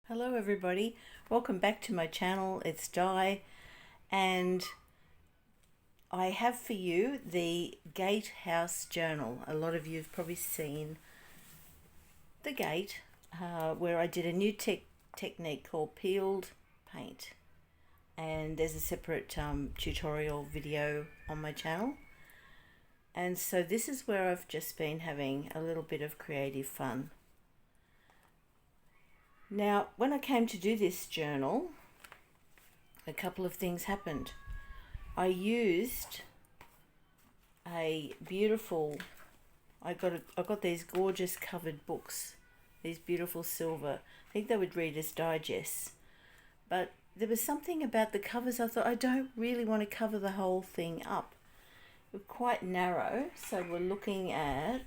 Hello everybody, welcome back to my channel. It's Di, and I have for you the Gatehouse journal. A lot of you have probably seen the gate where I did a new technique called peeled paint, and there's a separate tutorial video on my channel. And so this is where I've just been having a little bit of creative fun. Now, when I came to do this journal, a couple of things happened. I used a beautiful, I got these gorgeous covered books, these beautiful silver. I think they would Reader's Digest. But there was something about the covers. I thought, I don't really want to cover the whole thing up. They're quite narrow, so we're looking at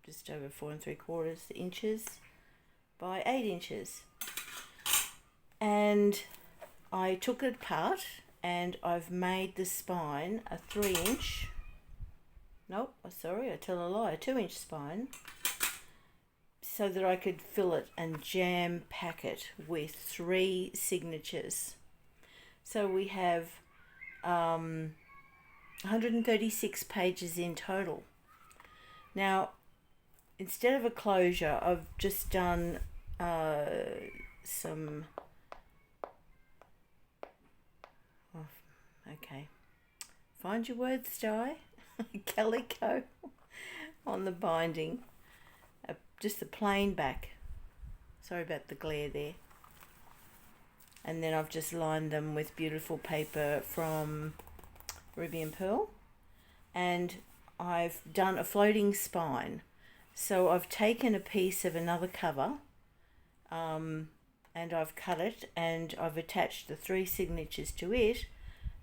just over 4 3/4 inches by 8 inches. And I took it apart and I've made the spine a 3-inch, nope, sorry, I tell a lie, a 2-inch spine, so that I could fill it and jam pack it with 3 signatures. So we have 136 pages in total. Now, instead of a closure, I've just done some, find your words, Di, calico on the binding, just the plain back, sorry about the glare there, and then I've just lined them with beautiful paper from Ruby and Pearl, and I've done a floating spine. So I've taken a piece of another cover and I've cut it and I've attached the 3 signatures to it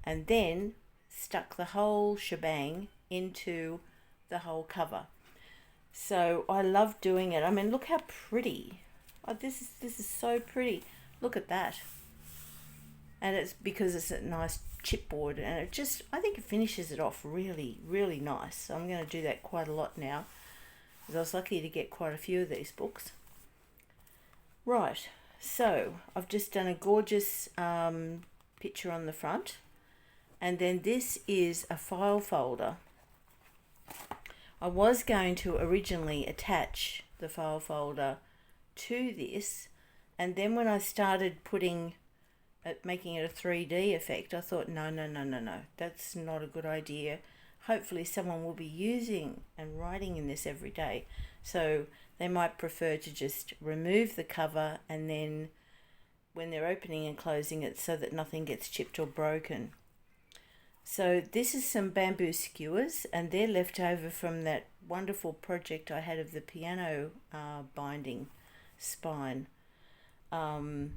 and then stuck the whole shebang into the whole cover. So I love doing it. I mean, look how pretty. Oh, this is so pretty. Look at that. And it's because it's a nice chipboard, and it just, I think it finishes it off really, really nice. So I'm going to do that quite a lot now, because I was lucky to get quite a few of these books. Right, so I've just done a gorgeous picture on the front, and then this is a file folder. I was going to originally attach the file folder to this, and then when I started making it a 3D effect, I thought, no, that's not a good idea. Hopefully someone will be using and writing in this every day, so they might prefer to just remove the cover and then when they're opening and closing it, so that nothing gets chipped or broken. So this is some bamboo skewers, and they're left over from that wonderful project I had of the piano binding spine. So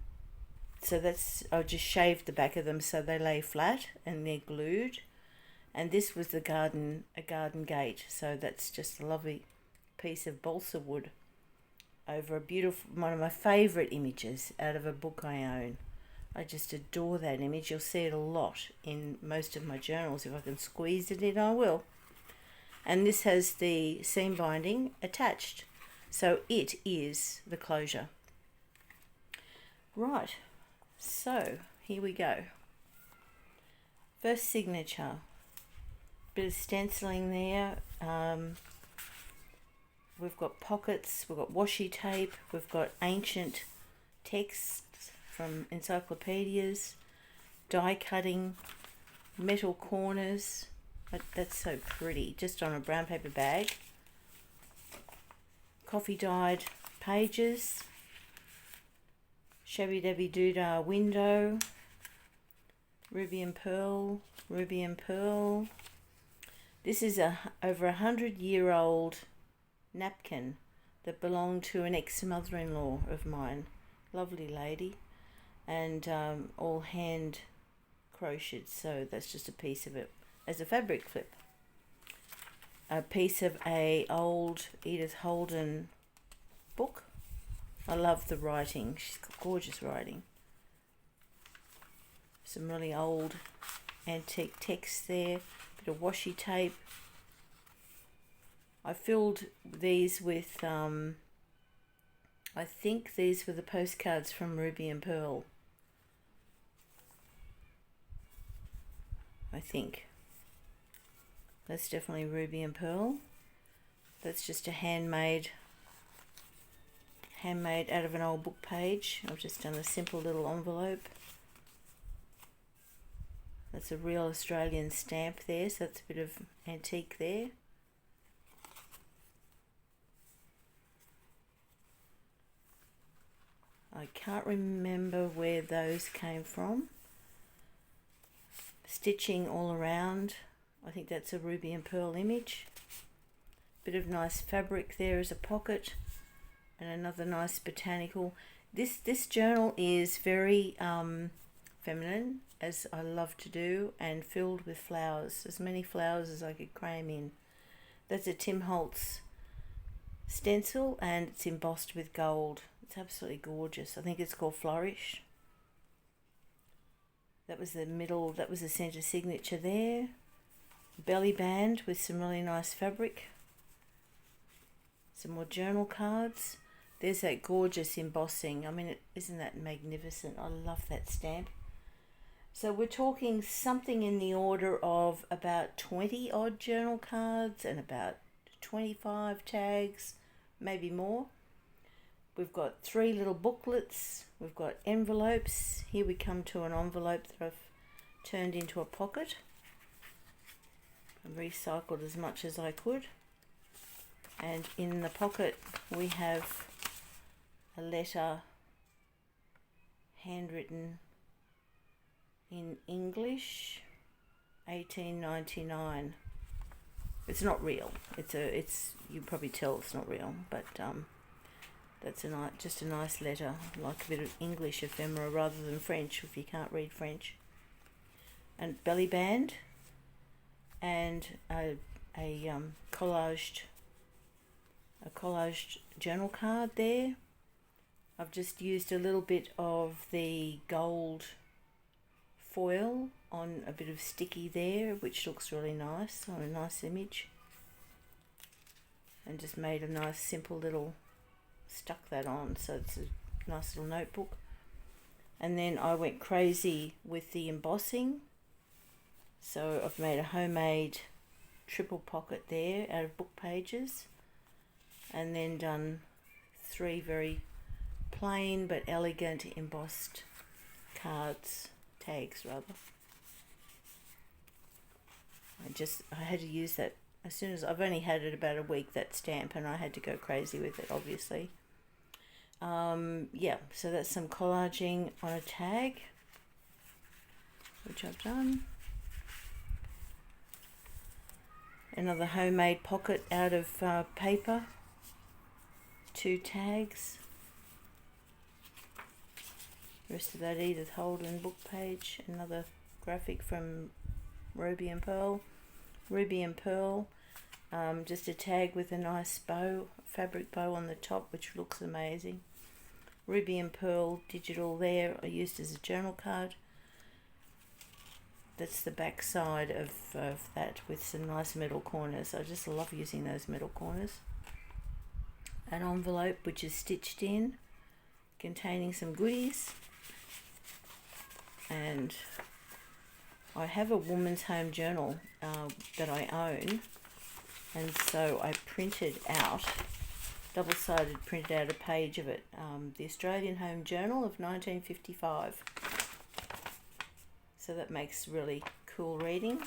I'll just shave the back of them so they lay flat and they're glued. And this was a garden gate, so that's just a lovely piece of balsa wood over a beautiful, one of my favourite images out of a book I own. I just adore that image. You'll see it a lot in most of my journals. If I can squeeze it in, I will. And this has the seam binding attached, so it is the closure. Right. So here we go. First signature, bit of stenciling there. We've got pockets, we've got washi tape, we've got ancient texts from encyclopedias, die cutting, metal corners. That's so pretty, just on a brown paper bag. Coffee dyed pages. Shabbydabbydoodah window, Ruby and Pearl. This is over 100-year-old napkin that belonged to an ex-mother-in-law of mine. Lovely lady, and all hand crocheted, so that's just a piece of it as a fabric clip. A piece of a old Edith Holden book. I love the writing. She's got gorgeous writing. Some really old antique text there. Bit of washi tape. I filled these with, I think these were the postcards from Ruby and Pearl. I think. That's definitely Ruby and Pearl. That's just a handmade out of an old book page. I've just done a simple little envelope. That's a real Australian stamp there, so that's a bit of antique there. I can't remember where those came from. Stitching all around. I think that's a Ruby and Pearl image. Bit of nice fabric there as a pocket, and another nice botanical. This journal is very feminine, as I love to do, and filled with flowers, as many flowers as I could cram in. That's a Tim Holtz stencil, and it's embossed with gold. It's absolutely gorgeous. I think it's called Flourish. That was the middle, that was the center signature there. Belly band with some really nice fabric. Some more journal cards. There's that gorgeous embossing. I mean, isn't that magnificent? I love that stamp. So we're talking something in the order of about 20 odd journal cards and about 25 tags, maybe more. We've got 3 little booklets. We've got envelopes. Here we come to an envelope that I've turned into a pocket. I recycled as much as I could. And in the pocket we have a letter handwritten in English, 1899. It's not real. It's you can probably tell it's not real, but that's just a nice letter, like a bit of English ephemera rather than French if you can't read French. And belly band, and a collaged journal card there. I've just used a little bit of the gold foil on a bit of sticky there, which looks really nice on a nice image, and just made a nice simple little, stuck that on so it's a nice little notebook. And then I went crazy with the embossing, so I've made a homemade triple pocket there out of book pages, and then done 3 very plain but elegant embossed tags rather. I had to use that as soon as I've only had it about a week, that stamp, and I had to go crazy with it, obviously. Yeah, so that's some collaging on a tag, which I've done. Another homemade pocket out of paper, 2 tags. The rest of that Edith Holden book page, another graphic from Ruby and Pearl. Ruby and Pearl, just a tag with a nice bow, fabric bow on the top, which looks amazing. Ruby and Pearl digital there, I used as a journal card. That's the back side of that with some nice middle corners. I just love using those middle corners. An envelope which is stitched in, containing some goodies. And I have a woman's home journal that I own, and so I printed out, double-sided printed out a page of it, the Australian Home Journal of 1955. So that makes really cool reading.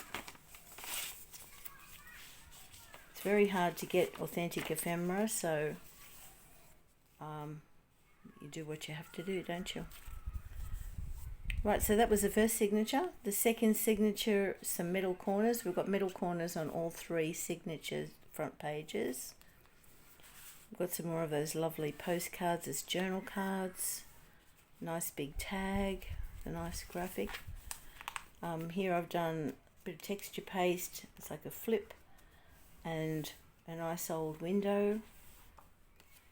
It's very hard to get authentic ephemera, so you do what you have to do, don't you? Right, so that was the first signature. The second signature, some middle corners. We've got middle corners on all 3 signatures front pages. We've got some more of those lovely postcards as journal cards. Nice big tag, a nice graphic. Here I've done a bit of texture paste. It's like a flip and a nice old window.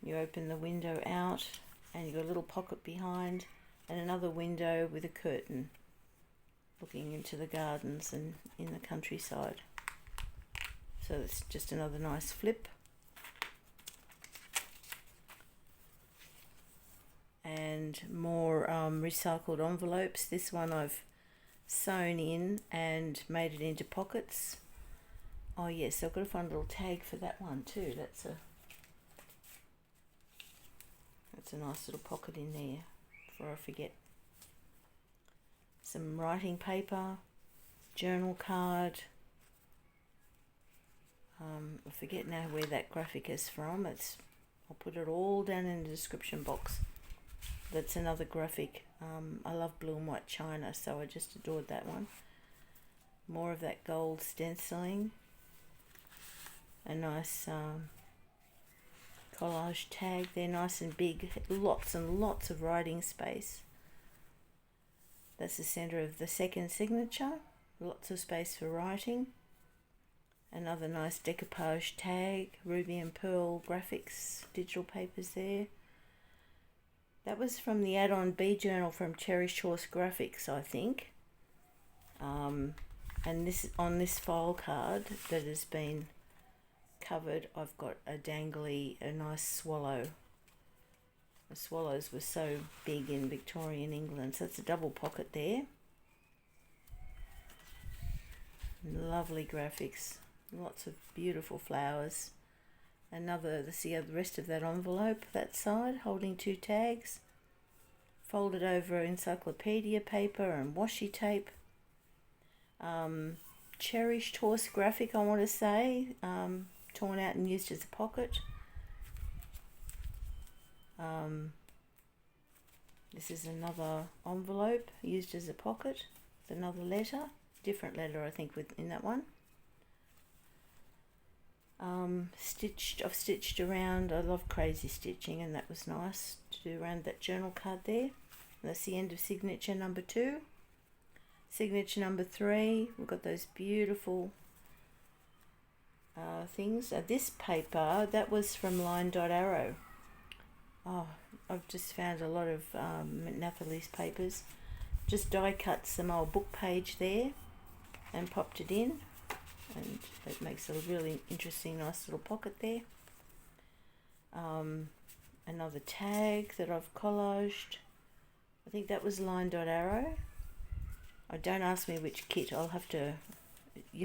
You open the window out and you've got a little pocket behind, and another window with a curtain looking into the gardens and in the countryside. So it's just another nice flip. and more recycled envelopes. This one I've sewn in and made it into pockets. Oh yes, I've got to find a little tag for that one too. That's a nice little pocket in there before I forget. Some writing paper, journal card. I forget now where that graphic is from. I'll put it all down in the description box. That's another graphic. I love blue and white china, so I just adored that one. More of that gold stenciling. A nice collage tag. They're nice and big. Lots and lots of writing space. That's the center of the second signature. Lots of space for writing. Another nice decoupage tag. Ruby and Pearl graphics, digital papers there. That was from the add-on B journal from Cherish graphics, I think. And this on this file card that has been covered, I've got a nice swallow. The swallows were so big in Victorian England, so it's a double pocket there. Lovely graphics, lots of beautiful flowers. The rest of that envelope, that side, holding two tags. Folded over encyclopedia paper and washi tape. Cherish horse graphic, I want to say, torn out and used as a pocket. This is another envelope used as a pocket. It's another letter, different letter I think in that one. I've stitched around. I love crazy stitching, and that was nice to do around that journal card there. And that's the end of signature number 2. Signature number 3, we've got those beautiful things. This paper, that was from LineDotArrow. Oh, I've just found a lot of Nathalie's papers. Just die cut some old book page there and popped it in, and it makes a really interesting, nice little pocket there. Another tag that I've collaged. I think that was LineDotArrow. Don't ask me which kit. You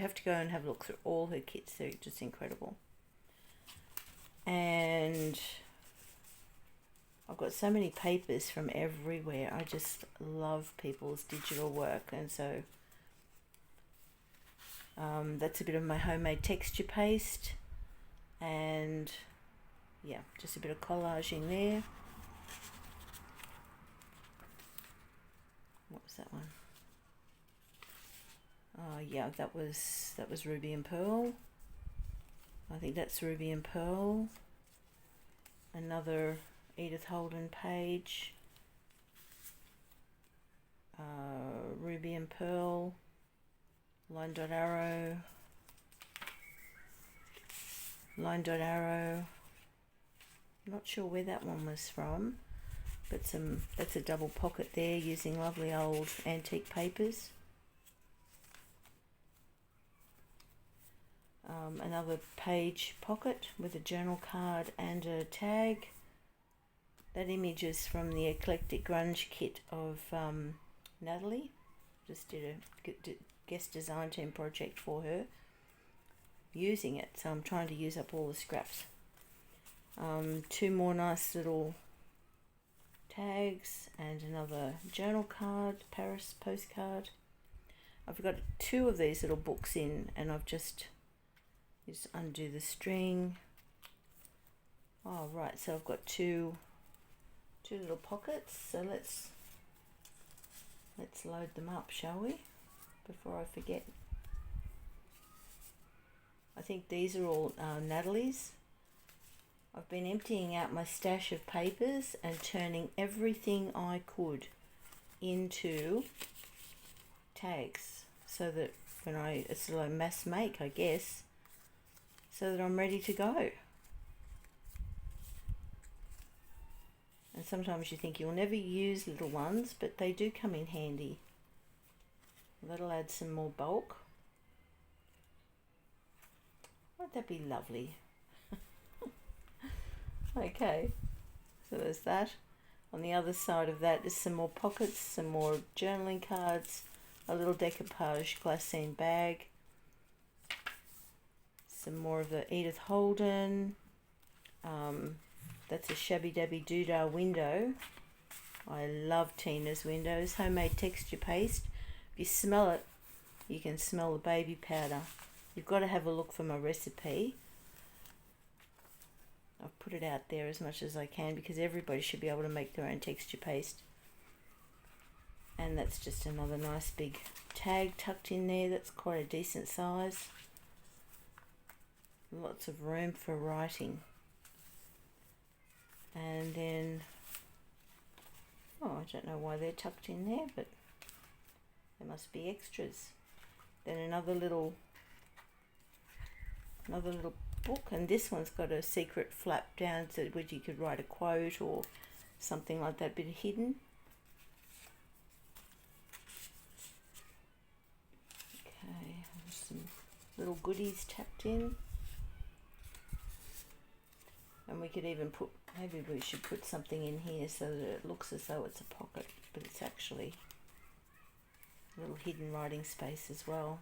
have to go and have a look through all her kits. They're just incredible. And I've got so many papers from everywhere. I just love people's digital work, and so that's a bit of my homemade texture paste, and yeah, just a bit of collaging there. What was that one? Oh yeah, that was Ruby and Pearl. I think that's Ruby and Pearl. Another Edith Holden page. Ruby and Pearl. LineDotArrow. LineDotArrow. Not sure where that one was from, but that's a double pocket there using lovely old antique papers. Another page pocket with a journal card and a tag. That image is from the Eclectic Grunge kit of Natalie. Just did a guest design team project for her using it, so I'm trying to use up all the scraps. 2 more nice little tags and another journal card, Paris postcard. I've got 2 of these little books in, and I've just undo the string. Oh right, so I've got two little pockets, so let's load them up, shall we, before I forget. I think these are all Natalie's. I've been emptying out my stash of papers and turning everything I could into tags, so that when it's like mass make, I guess, so that I'm ready to go. And sometimes you think you'll never use little ones, but they do come in handy. That'll add some more bulk. Won't that be lovely? Okay, so there's that. On the other side of that is some more pockets, some more journaling cards, a little decoupage glassine bag, some more of the Edith Holden. That's a Shabbydabbydoodah window. I love Tina's windows. Homemade texture paste. If you smell it, you can smell the baby powder. You've got to have a look for my recipe. I've put it out there as much as I can because everybody should be able to make their own texture paste. And that's just another nice big tag tucked in there. That's quite a decent size. Lots of room for writing. And then, oh, I don't know why they're tucked in there, but there must be extras. Then another little book, and this one's got a secret flap down so which you could write a quote or something like that, bit hidden. Okay, there's some little goodies tucked in. And we could even put, maybe we should put something in here so that it looks as though it's a pocket, but it's actually a little hidden writing space as well.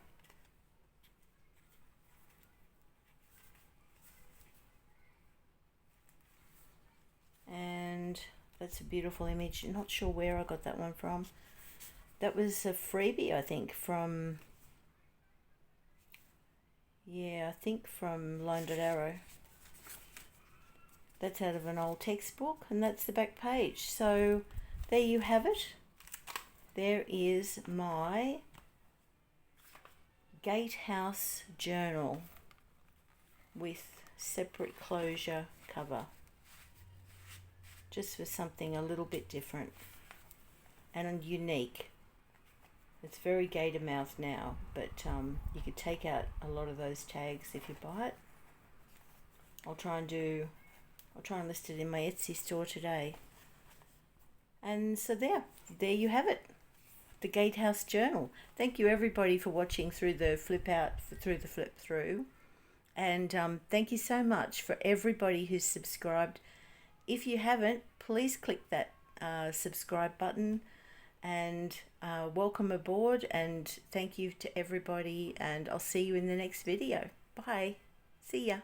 And that's a beautiful image. Not sure where I got that one from. That was a freebie, I think, from, yeah, I think from LineDotArrow. That's out of an old textbook, and that's the back page. So there you have it. There is my gatehouse journal with separate closure cover, just for something a little bit different and unique. It's very gator mouth now, but you could take out a lot of those tags if you buy it. I'll try and list it in my Etsy store today. And so there you have it. The Gatehouse Journal. Thank you everybody for watching through the flip through. And thank you so much for everybody who's subscribed. If you haven't, please click that subscribe button, and welcome aboard, and thank you to everybody, and I'll see you in the next video. Bye. See ya.